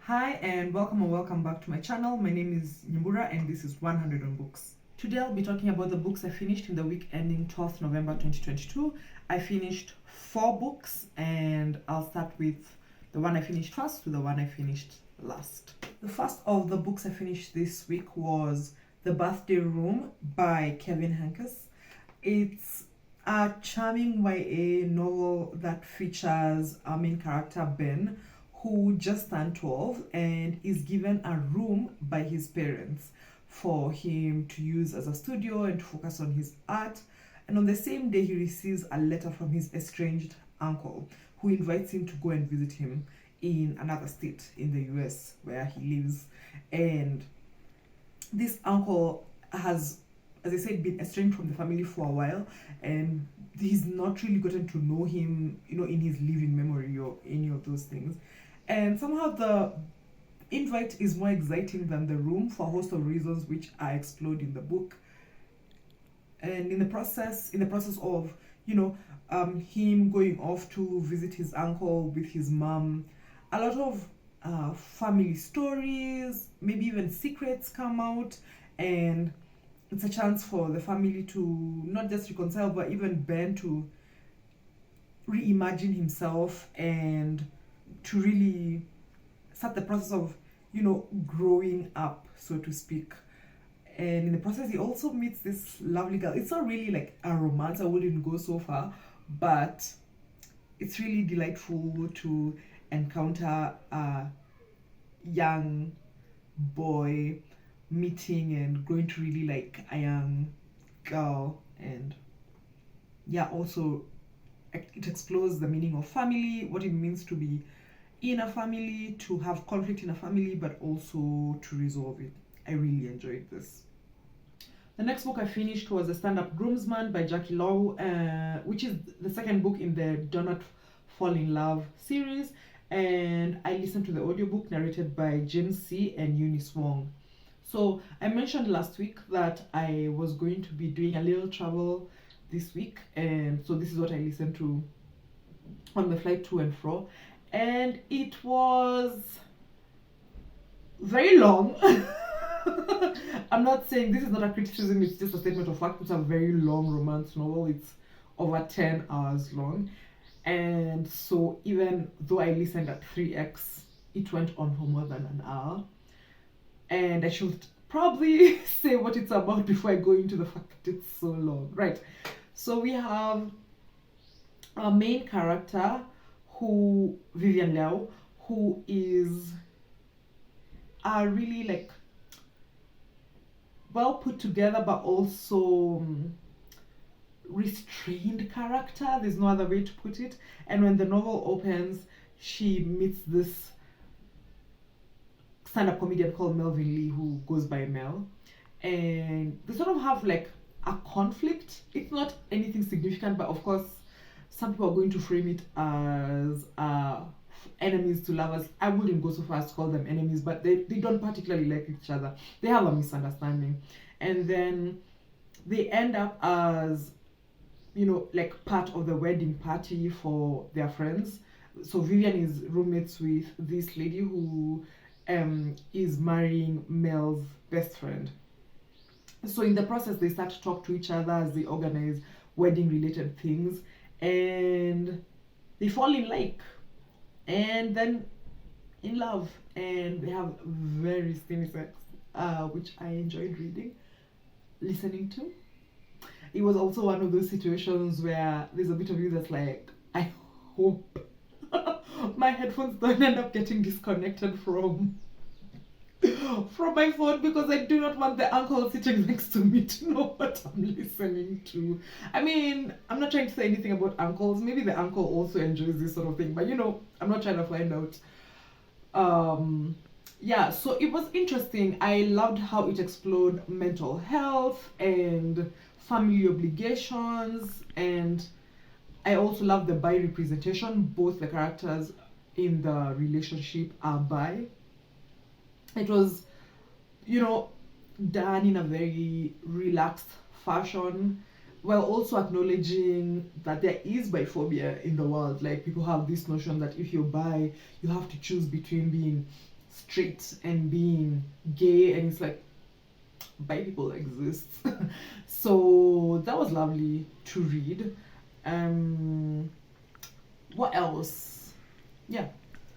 Hi and welcome back to my channel. My name is Nyambura and this is 100 on Books. Today I'll be talking about the books I finished in the week ending 12th November 2022. I finished 4 books and I'll start with the one I finished first to the one I finished last. The first of the books I finished this week was The Birthday Room by Kevin Henkes. It's a charming YA novel that features our main character Ben, who just turned 12 and is given a room by his parents for him to use as a studio and to focus on his art. And on the same day, he receives a letter from his estranged uncle, who invites him to go and visit him in another state in the US where he lives. And this uncle has, as I said, been estranged from the family for a while, and he's not really gotten to know him, in his living memory or any of those things. And somehow the invite is more exciting than the room for a host of reasons which are explored in the book. And in the process of him going off to visit his uncle with his mom, a lot of family stories, maybe even secrets come out, and it's a chance for the family to not just reconcile, but even Ben to reimagine himself and to really start the process of, growing up, so to speak. And in the process, he also meets this lovely girl. It's not really like a romance, I wouldn't go so far, but it's really delightful to encounter a young boy meeting and growing to really like a young girl. And also it explores the meaning of family, what it means to be in a family, to have conflict in a family, but also to resolve it. I really enjoyed this. The next book I finished was The Stand-Up Groomsman by Jackie Law, which is the second book in the Do Not Fall in Love series, and I listened to the audiobook narrated by James C. and Eunice Wong. So I mentioned last week that I was going to be doing a little travel this week, and so this is what I listened to on the flight to and fro, and it was very long. I'm not saying, this is not a criticism, it's just a statement of fact. It's a very long romance novel. It's over 10 hours long, and so even though I listened at 3x, it went on for more than an hour. And I should probably say what it's about before I go into the fact that it's so long. Right, so we have our main character, Vivian Liao, who is a really like well put together but also restrained character. There's no other way to put it. And when the novel opens, she meets this stand-up comedian called Melvin Lee, who goes by Mel, and they sort of have like a conflict. It's not anything significant, but of course some people are going to frame it as enemies to lovers. I wouldn't go so far as to call them enemies, but they don't particularly like each other. They have a misunderstanding, and then they end up as like part of the wedding party for their friends. So Vivian is roommates with this lady who is marrying Mel's best friend. So in the process, they start to talk to each other as they organize wedding related things, and they fall in like, and then in love, and they have very steamy sex, which I enjoyed listening to. It was also one of those situations where there's a bit of you that's like, I hope my headphones don't end up getting disconnected from my phone, because I do not want the uncle sitting next to me to know what I'm listening to. I mean, I'm not trying to say anything about uncles. Maybe the uncle also enjoys this sort of thing, but I'm not trying to find out. So it was interesting. I loved how it explored mental health and family obligations, and I also love the bi representation. Both the characters in the relationship are bi. It was, done in a very relaxed fashion, while also acknowledging that there is biphobia in the world. Like, people have this notion that if you're bi, you have to choose between being straight and being gay, and it's like bi people exist. So that was lovely to read. What else? Yeah,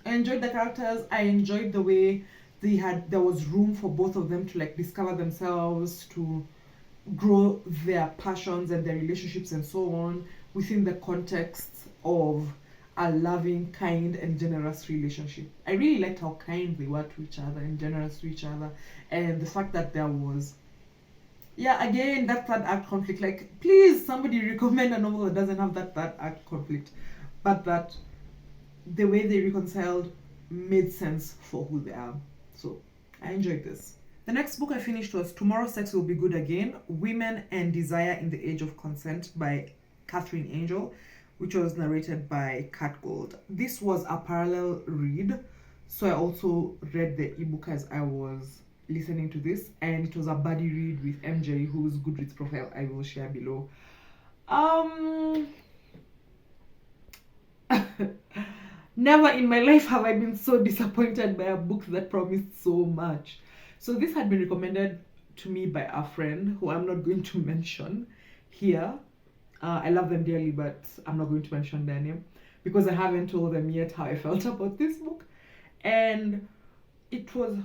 I enjoyed the characters. I enjoyed the way there was room for both of them to like discover themselves, to grow their passions and their relationships and so on within the context of a loving, kind, and generous relationship. I really liked how kind they were to each other and generous to each other, and the fact that there was, yeah, again, that third act conflict. Like, please, somebody recommend a novel that doesn't have that third act conflict, but that the way they reconciled made sense for who they are. So I enjoyed this. The next book I finished was Tomorrow Sex Will Be Good Again, Women and Desire in the Age of Consent by Catherine Angel, which was narrated by Kat Gold. This was a parallel read, so I also read the ebook as I was listening to this, and it was a buddy read with MJ, whose Goodreads profile I will share below. Never in my life have I been so disappointed by a book that promised so much. So this had been recommended to me by a friend who I'm not going to mention here. I love them dearly, but I'm not going to mention their name because I haven't told them yet how I felt about this book. And it was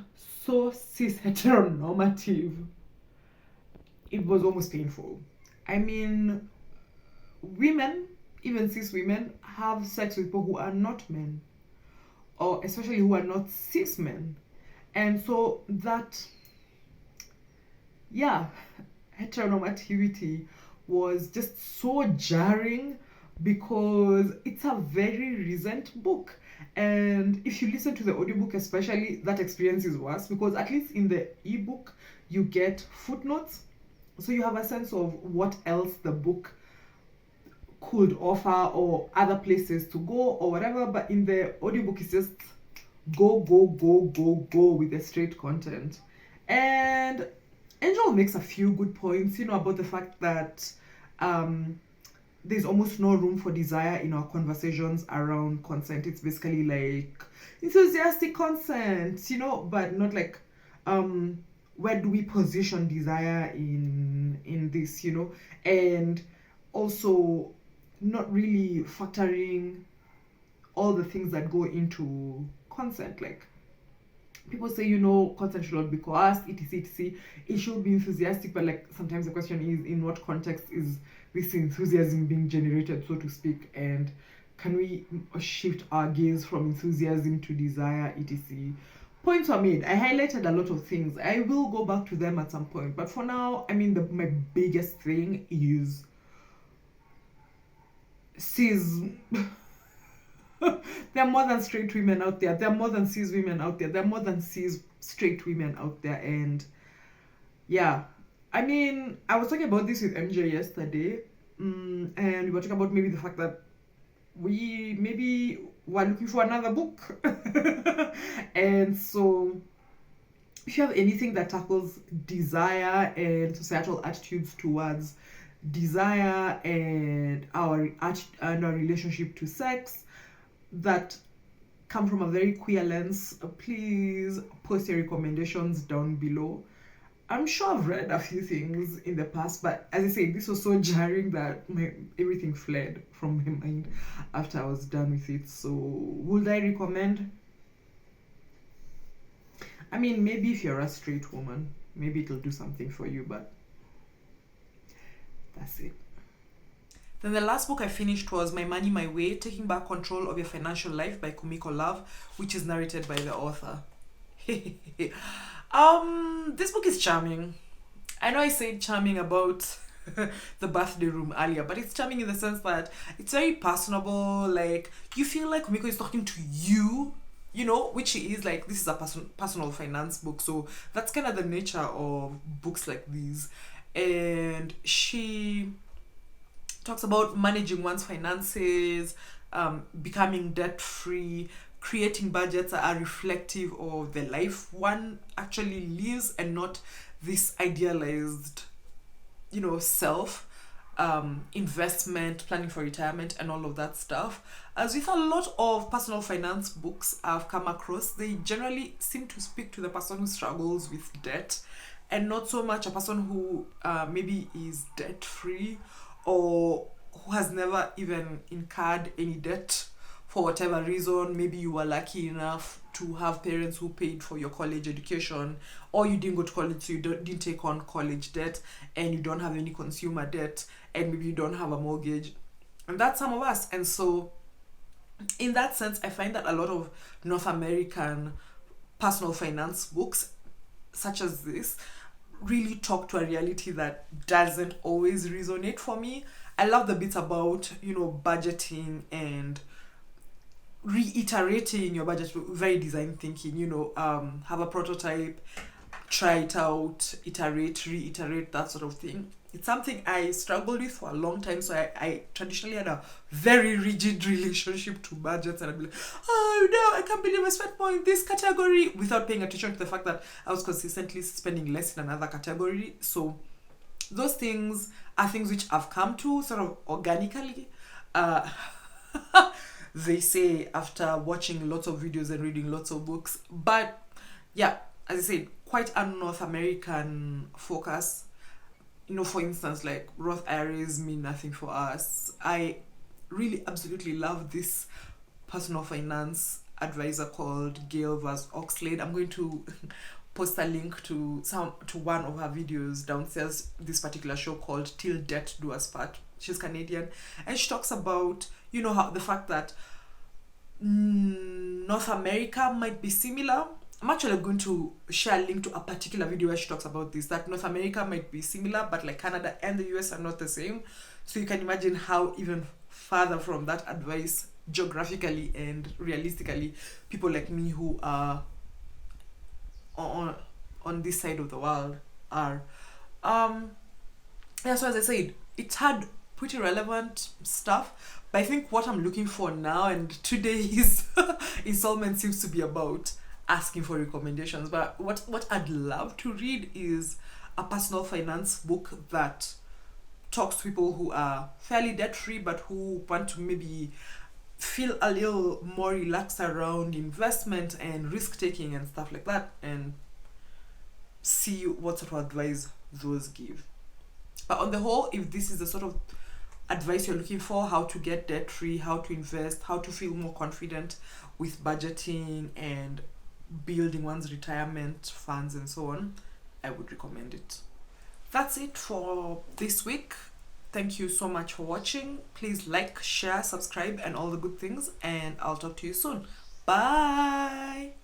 so cis heteronormative. It was almost painful. I mean, women, even cis women, have sex with people who are not men, or especially who are not cis men. And so that, yeah, heteronormativity was just so jarring because it's a very recent book. And if you listen to the audiobook especially, that experience is worse because at least in the ebook, you get footnotes. So you have a sense of what else the book could offer or other places to go or whatever. But in the audiobook, it's just go with the straight content. And Angel makes a few good points, about the fact that there's almost no room for desire in our conversations around consent. It's basically like enthusiastic consent, but not like where do we position desire in this, and also not really factoring all the things that go into consent. Like people say, consent should not be coerced, etc. It should be enthusiastic, but like sometimes the question is, in what context is this enthusiasm being generated, so to speak, and can we shift our gaze from enthusiasm to desire, etc. Points were made. I highlighted a lot of things. I will go back to them at some point, but for now, I mean, my biggest thing is cis. There are more than straight women out there. There are more than cis women out there. There are more than cis straight women out there. And yeah, I mean, I was talking about this with MJ yesterday, and we were talking about maybe the fact that we maybe were looking for another book. And so if you have anything that tackles desire and societal attitudes towards desire and our relationship to sex that come from a very queer lens, please post your recommendations down below. I'm sure I've read a few things in the past, but as I say, this was so jarring that everything fled from my mind after I was done with it. So would I recommend? I mean, maybe if you're a straight woman, maybe it'll do something for you, but that's it. Then the last book I finished was My Money, My Way, Taking Back Control of Your Financial Life by Kumiko Love, which is narrated by the author. This book is charming. I know I said charming about the birthday room earlier, but it's charming in the sense that it's very personable. Like, you feel like Kumiko is talking to you, which she is. Like, this is a personal finance book, so that's kind of the nature of books like these. And she talks about managing one's finances, becoming debt-free, creating budgets that are reflective of the life one actually lives and not this idealized, self. investment, planning for retirement, and all of that stuff. As with a lot of personal finance books I've come across, they generally seem to speak to the person who struggles with debt, and not so much a person who maybe is debt free, or who has never even incurred any debt for whatever reason. Maybe you were lucky enough to have parents who paid for your college education, or you didn't go to college, so you didn't take on college debt, and you don't have any consumer debt, and maybe you don't have a mortgage. And that's some of us. And so in that sense, I find that a lot of North American personal finance books such as this really talk to a reality that doesn't always resonate for me. I love the bits about, budgeting and reiterating your budget, very design thinking, have a prototype, try it out, iterate, reiterate, that sort of thing. It's something I struggled with for a long time. So I traditionally had a very rigid relationship to budgets, and I'd be like, oh no, I can't believe I spent more in this category, without paying attention to the fact that I was consistently spending less in another category. So those things are things which I've come to sort of organically. They say, after watching lots of videos and reading lots of books. But yeah, as I said, quite a North American focus. For instance, like Roth IRAs mean nothing for us. I really absolutely love this personal finance advisor called Gail Vaz Oxlade. I'm going to post a link to one of her videos downstairs, this particular show called Till Death Do Us Part. She's Canadian, and she talks about, how the fact that North America might be similar. I'm actually going to share a link to a particular video where she talks about this, that North America might be similar, but like Canada and the US are not the same. So you can imagine how even further from that advice, geographically and realistically, people like me who are on this side of the world are. So as I said, it had pretty relevant stuff, but I think what I'm looking for now, and today's installment seems to be about asking for recommendations, but what I'd love to read is a personal finance book that talks to people who are fairly debt free, but who want to maybe feel a little more relaxed around investment and risk taking and stuff like that, and see what sort of advice those give. But on the whole, if this is the sort of advice you're looking for, how to get debt free, how to invest, how to feel more confident with budgeting and building one's retirement funds and so on, I would recommend it. That's it for this week. Thank you so much for watching. Please like, share, subscribe, and all the good things, and I'll talk to you soon. Bye.